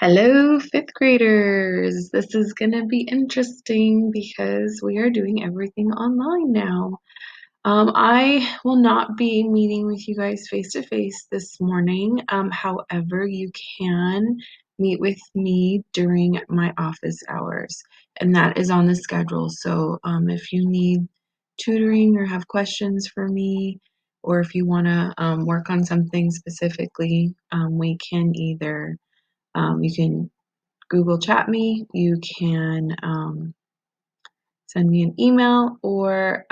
Hello, fifth graders. This is going to be interesting because we are doing everything online now. I will not be meeting with you guys face to face this morning. However, you can meet with me during my office hours, and that is on the schedule. So, if you need tutoring or have questions for me, or if you want to work on something specifically, we can either you can Google Chat me, you can send me an email, or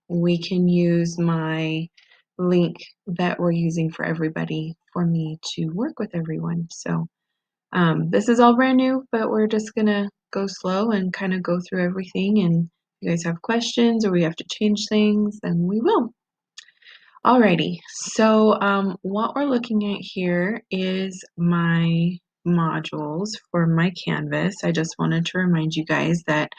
we can use my link that we're using for everybody for me to work with everyone. So this is all brand new, but we're just gonna go slow and kind of go through everything. And if you guys have questions or we have to change things, then we will. Alrighty, so what we're looking at here is my modules for my Canvas. I just wanted to remind you guys that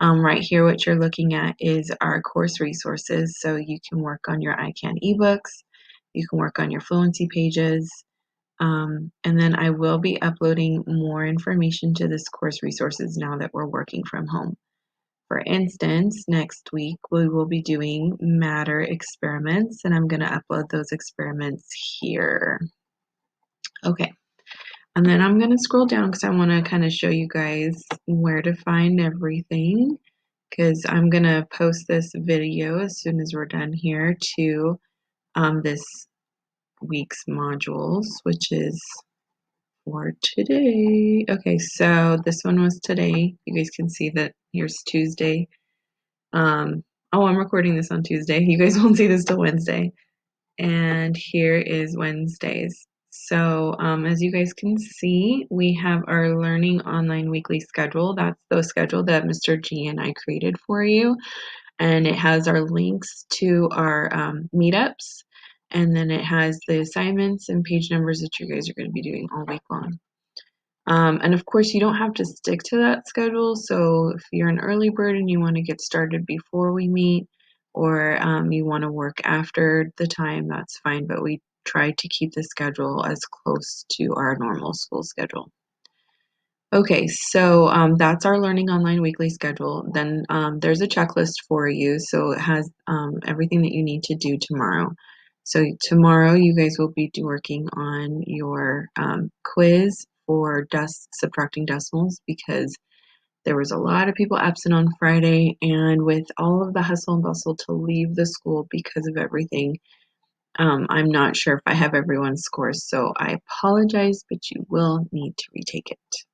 right here what you're looking at is our course resources. So you can work on your iCan ebooks, you can work on your fluency pages, and then I will be uploading more information to this course resources now that we're working from home. For instance, next week we will be doing matter experiments, and I'm going to upload those experiments here. Okay, and then I'm going to scroll down because I want to kind of show you guys where to find everything, because I'm going to post this video as soon as we're done here to this week's modules, which is for today. Okay, so this one was today. You guys can see that here's Tuesday. Oh, I'm recording this on Tuesday. You guys won't see this till Wednesday. And here is Wednesdays. So as you guys can see, we have our Learning Online Weekly schedule. That's the schedule that Mr. G and I created for you. And it has our links to our meetups. And then it has the assignments and page numbers that you guys are going to be doing all week long. And of course, you don't have to stick to that schedule. So if you're an early bird and you want to get started before we meet, or you want to work after the time, that's fine. But we try to keep the schedule as close to our normal school schedule. Okay, so that's our Learning Online Weekly schedule. Then there's a checklist for you. So it has everything that you need to do tomorrow. So tomorrow you guys will be working on your quiz for subtracting decimals, because there was a lot of people absent on Friday, and with all of the hustle and bustle to leave the school because of everything, I'm not sure if I have everyone's scores. So I apologize, but you will need to retake it.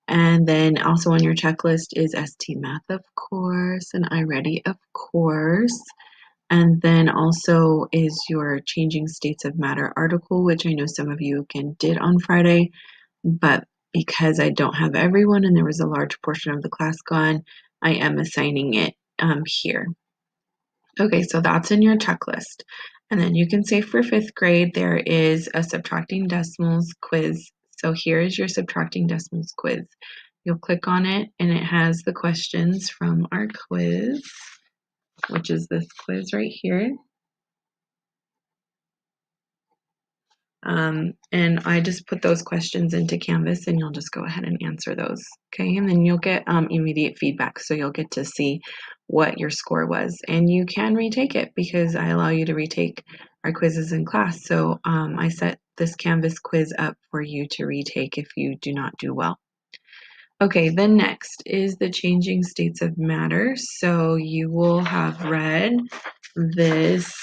And then also on your checklist is ST Math, of course, and iReady, of course. And then also is your Changing States of Matter article, which I know some of you again did on Friday, but because I don't have everyone and there was a large portion of the class gone, I am assigning it here. Okay, so that's in your checklist. And then you can say for fifth grade, there is a subtracting decimals quiz. So here is your subtracting decimals quiz. You'll click on it and it has the questions from our quiz, which is this quiz right here. And I just put those questions into Canvas and you'll just go ahead and answer those. Okay, and then you'll get immediate feedback. So you'll get to see what your score was. And you can retake it because I allow you to retake our quizzes in class. So I set this Canvas quiz up for you to retake if you do not do well. Okay, then next is the Changing States of Matter. So you will have read this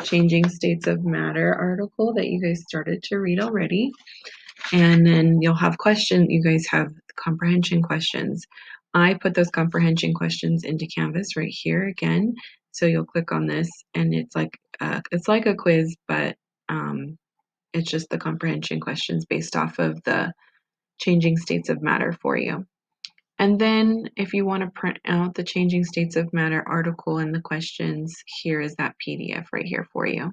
Changing States of Matter article that you guys started to read already. And then you'll have questions. You guys have comprehension questions. I put those comprehension questions into Canvas right here again. So you'll click on this and it's like a quiz, but it's just the comprehension questions based off of the Changing States of Matter for you. And then if you want to print out the Changing States of Matter article and the questions, here is that PDF right here for you.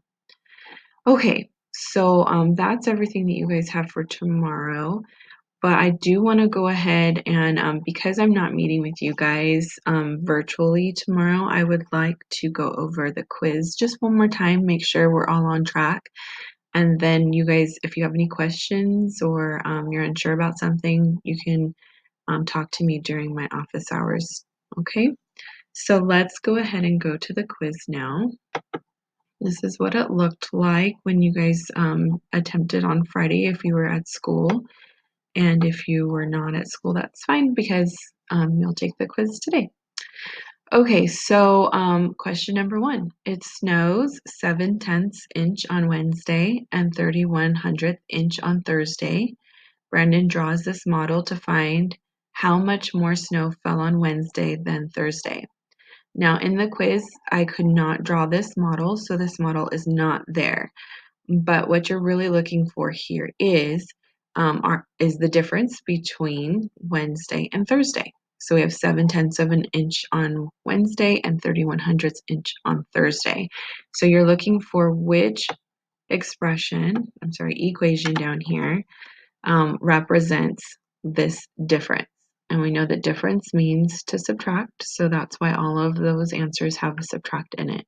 Okay, so that's everything that you guys have for tomorrow. But I do want to go ahead and because I'm not meeting with you guys virtually tomorrow, I would like to go over the quiz just one more time, make sure we're all on track. And then you guys, if you have any questions or you're unsure about something, you can talk to me during my office hours. Okay, so let's go ahead and go to the quiz now. This is what it looked like when you guys attempted on Friday if you were at school. And if you were not at school, that's fine because you'll take the quiz today. Okay, so question number 1. It snows 7/10 inch on Wednesday and 31/100 inch on Thursday. Brandon draws this model to find how much more snow fell on Wednesday than Thursday. Now in the quiz, I could not draw this model, so this model is not there. But what you're really looking for here is the difference between Wednesday and Thursday. So we have 7/10 of an inch on Wednesday and 31/100 inch on Thursday. So you're looking for which equation down here represents this difference. And we know that difference means to subtract, so that's why all of those answers have a subtract in it.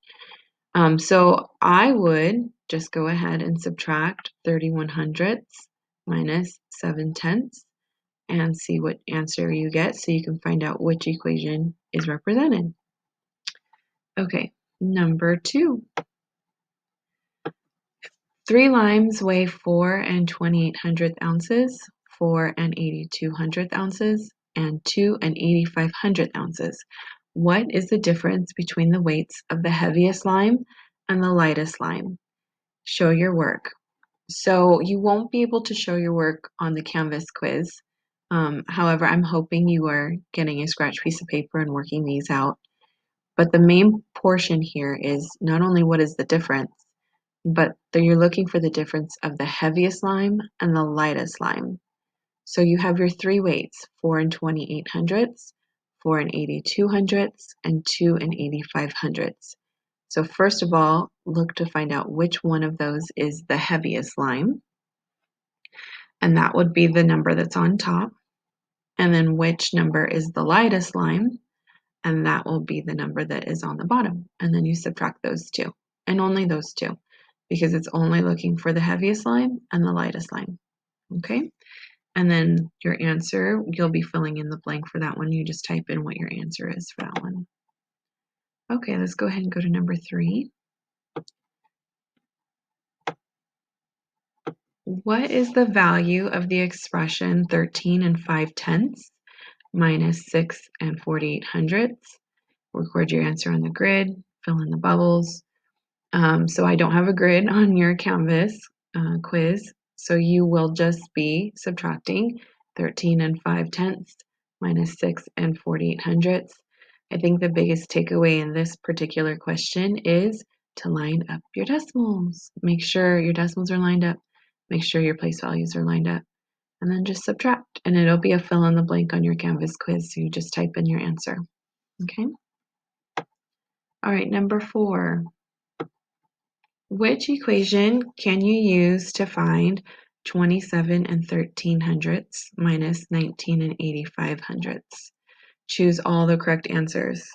So I would just go ahead and subtract 31/100 minus 7/10 and see what answer you get so you can find out which equation is represented. Okay, number 2. 3 limes weigh 4 and 28/100 ounces, 4 and 82/100 ounces, and 2 and 85/100 ounces. What is the difference between the weights of the heaviest lime and the lightest lime? Show your work. So you won't be able to show your work on the Canvas quiz. However, I'm hoping you are getting a scratch piece of paper and working these out. But the main portion here is not only what is the difference, but you're looking for the difference of the heaviest lime and the lightest lime. So you have your 3 weights, 4 and 28/100, 4 and 82/100, and 2 and 85/100. So first of all, look to find out which one of those is the heaviest lime, and that would be the number that's on top. And then which number is the lightest lime, and that will be the number that is on the bottom. And then you subtract those two, and only those two, because it's only looking for the heaviest lime and the lightest lime. Okay? And then your answer, you'll be filling in the blank for that one. You just type in what your answer is for that one. Okay, let's go ahead and go to number 3. What is the value of the expression 13 and 5/10 minus 6 and 48/100? Record your answer on the grid, fill in the bubbles. So I don't have a grid on your Canvas quiz, so you will just be subtracting 13 and 5/10 minus 6 and 48/100. I think the biggest takeaway in this particular question is to line up your decimals. Make sure your decimals are lined up. Make sure your place values are lined up. And then just subtract. And it'll be a fill in the blank on your Canvas quiz, so you just type in your answer. Okay? All right, number 4. Which equation can you use to find 27 and 13/100 minus 19 and 85/100? Choose all the correct answers.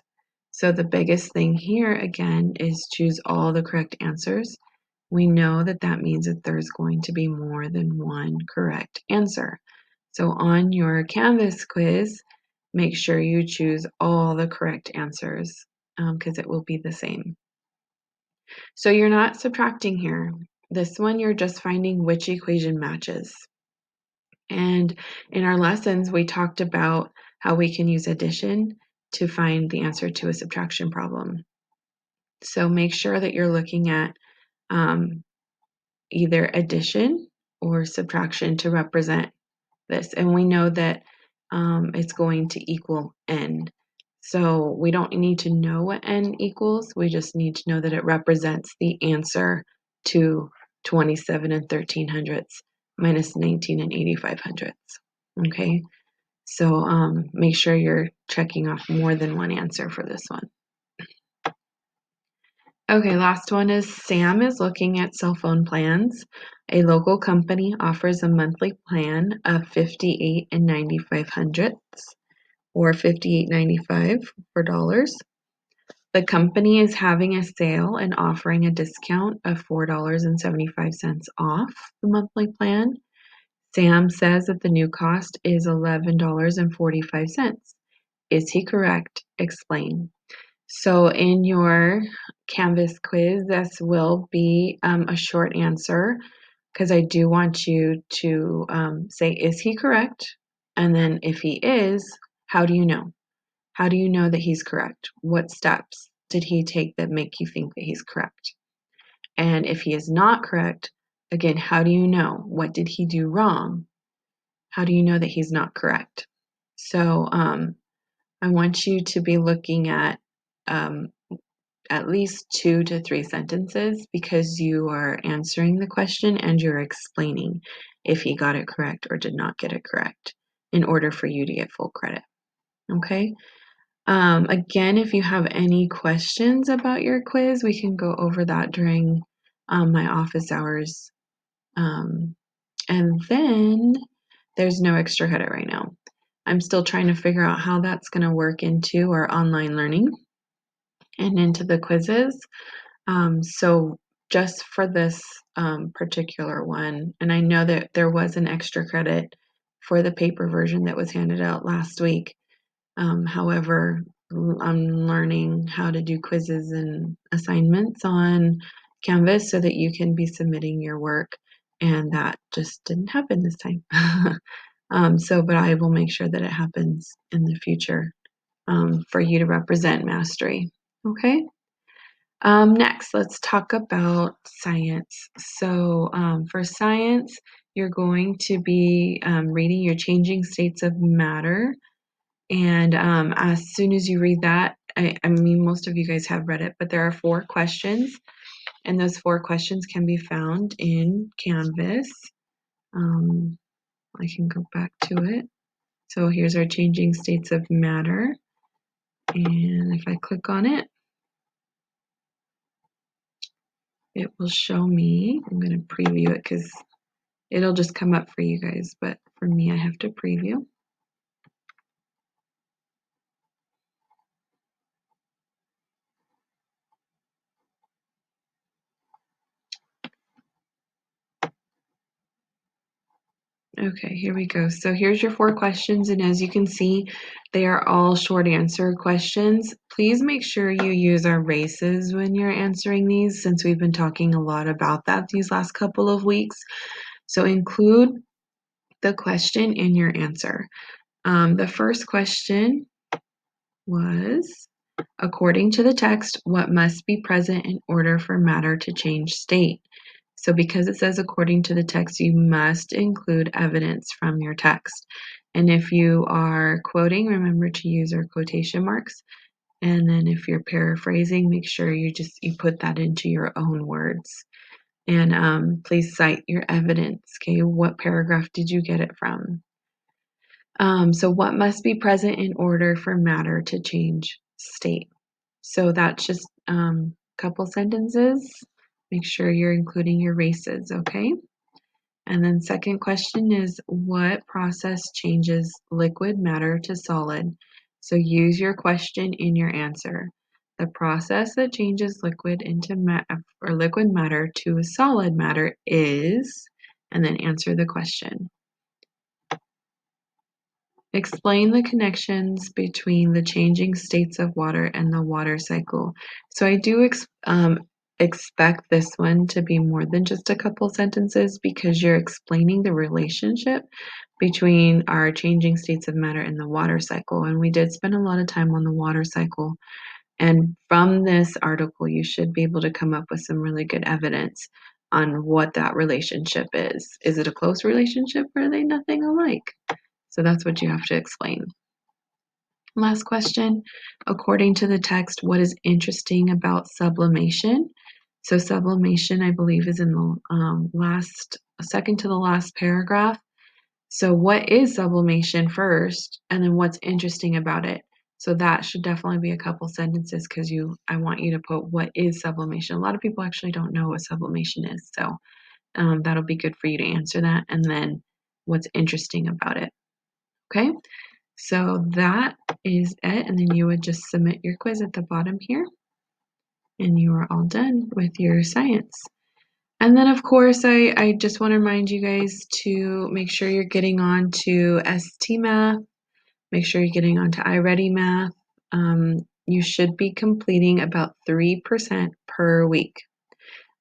So the biggest thing here again is choose all the correct answers. We know that that means that there's going to be more than one correct answer. So on your Canvas quiz, make sure you choose all the correct answers because it will be the same. So you're not subtracting here. This one, you're just finding which equation matches. And in our lessons, we talked about how we can use addition to find the answer to a subtraction problem. So make sure that you're looking at either addition or subtraction to represent this. And we know that it's going to equal n. So we don't need to know what n equals. We just need to know that it represents the answer to 27 and 13/100 minus 19 and 85/100. Okay, so make sure you're checking off more than one answer for this one. Okay, last one is Sam is looking at cell phone plans. A local company offers a monthly plan of 58 and 95/100 or 58.95 for dollars. The company is having a sale and offering a discount of $4.75 off the monthly plan. Sam says that the new cost is $11.45. Is he correct? Explain. So in your Canvas quiz, this will be a short answer because I do want you to say, is he correct? And then if he is, how do you know? How do you know that he's correct? What steps did he take that make you think that he's correct? And if he is not correct, again, how do you know? What did he do wrong? How do you know that he's not correct? So I want you to be looking um, at least 2 to 3 sentences because you are answering the question and you're explaining if he got it correct or did not get it correct in order for you to get full credit. Okay? Again, if you have any questions about your quiz, we can go over that during my office hours. And then there's no extra credit right now. I'm still trying to figure out how that's going to work into our online learning and into the quizzes. So just for this particular one, and I know that there was an extra credit for the paper version that was handed out last week. However, I'm learning how to do quizzes and assignments on Canvas so that you can be submitting your work, and that just didn't happen this time. But I will make sure that it happens in the future for you to represent mastery. Okay? Next, let's talk about science. So for science, you're going to be reading your changing states of matter. And as soon as you read that, I mean, most of you guys have read it, but there are 4 questions, and those 4 questions can be found in Canvas. I can go back to it. So here's our changing states of matter. And if I click on it, it will show me. I'm going to preview it because it'll just come up for you guys, but for me, I have to preview. Okay, here we go. So here's your 4 questions, and as you can see, they are all short answer questions. Please make sure you use our races when you're answering these, since we've been talking a lot about that these last couple of weeks. So include the question in your answer. The first question was, according to the text, what must be present in order for matter to change state? So because it says according to the text, you must include evidence from your text. And if you are quoting, remember to use our quotation marks. And then if you're paraphrasing, make sure you put that into your own words. And please cite your evidence. Okay, what paragraph did you get it from? So what must be present in order for matter to change state? So that's just a couple sentences. Make sure you're including your races, okay? And then second question is, what process changes liquid matter to solid? So use your question in your answer. The process that changes liquid liquid matter to a solid matter is, and then answer the question. Explain the connections between the changing states of water and the water cycle. So I do expect this one to be more than just a couple sentences because you're explaining the relationship between our changing states of matter and the water cycle. And we did spend a lot of time on the water cycle. And from this article, you should be able to come up with some really good evidence on what that relationship is. Is it a close relationship or are they nothing alike? So that's what you have to explain. Last question. According to the text, what is interesting about sublimation? So sublimation, I believe, is in the second to the last paragraph. So what is sublimation first, and then what's interesting about it? So that should definitely be a couple sentences because I want you to put what is sublimation. A lot of people actually don't know what sublimation is, so that'll be good for you to answer that, and then what's interesting about it. Okay, so that is it, and then you would just submit your quiz at the bottom here. and you are all done with your science. And then, of course, I just want to remind you guys to make sure you're getting on to ST Math, make sure you're getting on to iReady Math. You should be completing about 3% per week.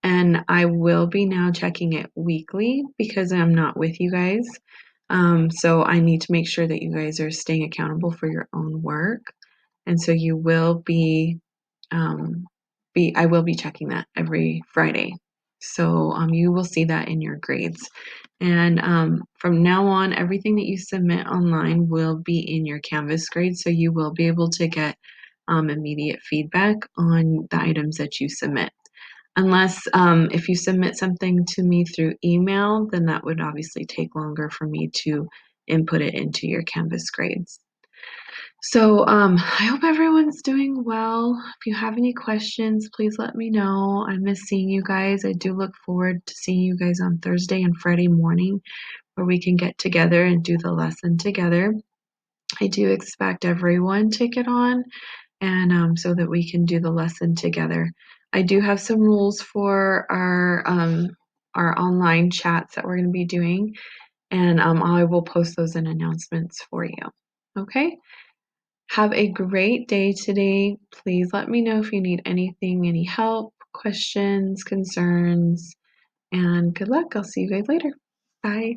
And I will be now checking it weekly because I'm not with you guys. So I need to make sure that you guys are staying accountable for your own work. And so you will um, I will be checking that every Friday. So you will see that in your grades. And from now on, everything that you submit online will be in your Canvas grade. So you will be able to get immediate feedback on the items that you submit. Unless if you submit something to me through email, then that would obviously take longer for me to input it into your Canvas grades. So I hope everyone's doing well. If you have any questions, please let me know. I miss seeing you guys. I do look forward to seeing you guys on Thursday and Friday morning where we can get together and do the lesson together. I do expect everyone to get on and so that we can do the lesson together. I do have some rules for our online chats that we're going to be doing, and I will post those in announcements for you. Okay? Have a great day today. Please let me know if you need anything, any help, questions, concerns, and good luck. I'll see you guys later. Bye.